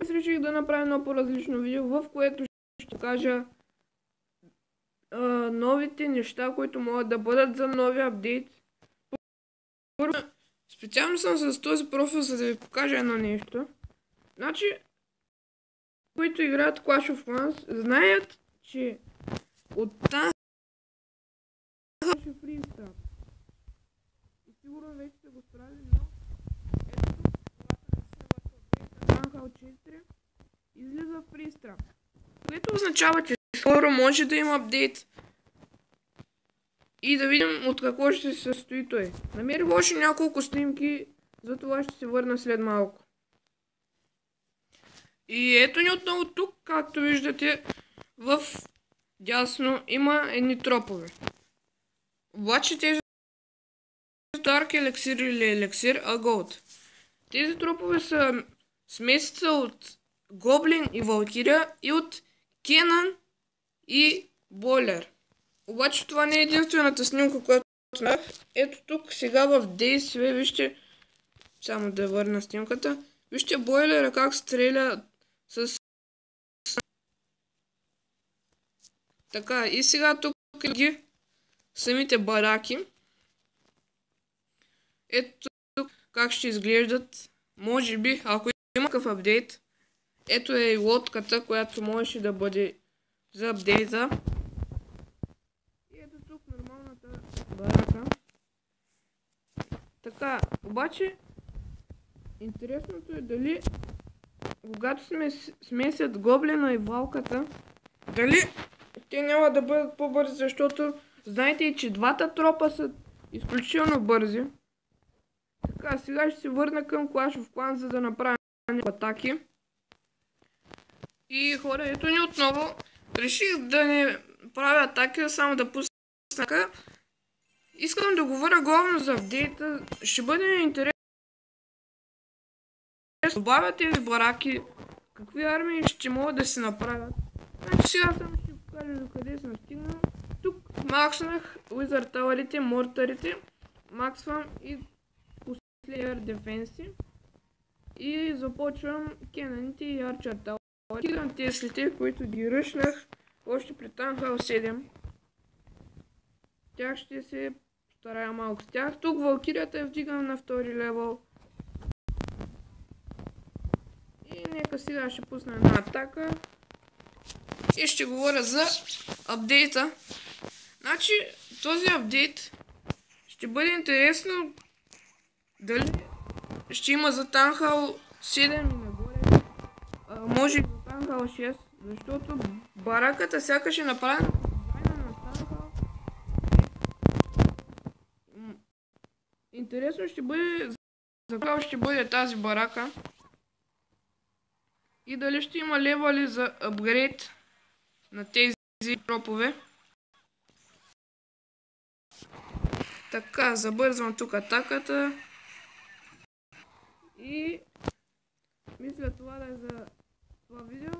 Аз реших да направя едно по-различно видео, в което ще кажа новите неща, които могат да бъдат за нови апдейт. Първо, специално съм с този профил, за да ви покажа едно нещо. Значи, които играят Clash of Clans, знаят, че от тази фристар. И сигурно вече сте го справили, но ето тук, когато Танхал 4, излиза фристар. Което означава, че скоро може да има апдейт. И да видим от какво ще се състои той. Намерих още няколко снимки, затова ще се върна след малко. И ето ни отново тук, както виждате, в дясно има едни тропове. Обаче тези Dark елексир или елексир, а Gold. Тези тропове са смесица от Гоблин и Валкирия и от Кенън и Бойлер. Обаче това не е единствената снимка, която снимах. Ето тук сега в действие, вижте, само да върна снимката, вижте Бойлера как стреля с... Така, и сега тук ги самите бараки. Ето тук как ще изглеждат, може би, ако има такъв апдейт. Ето е и лодката, която можеше да бъде за апдейта. И ето тук нормалната барака. Така, обаче, интересното е дали, когато смесят гоблина и валката, дали те няма да бъдат по-бързи, защото знаете и, че двата тропа са изключително бързи. Така, сега ще се върна към Clash of Clans, за да направя атаки. И хора, ето ни отново. Реших да не правя атаки, а само да пусна атака. Искам да говоря главно за апдейта. Ще бъде интересно. Добавят ли бараки? Какви армии ще могат да се направят? Значи сега само ще покажа до къде съм стигнал. Тук макснах Wizard Tower-ите, мортарите. Максвам и последния дефенси. И започвам кенаните и Archer Tower. Кидам теслите, които ги ръшнах още при Танхал 7. Тях ще се старая малко с тях. Тук Валкирията я вдигам на втори левел. И нека сега ще пусна една атака. И ще говоря за апдейта. Значи този апдейт ще бъде интересно дали ще има за Танхал 7 и нагоре. Може и за Танхал 6, защото бараката сякаш е направена на Танхал. Интересно ще бъде за какво ще бъде тази барака. И дали ще има левели за апгрейд на тези тропове. Така, забързвам тук атаката. И мисля това да е за това видео.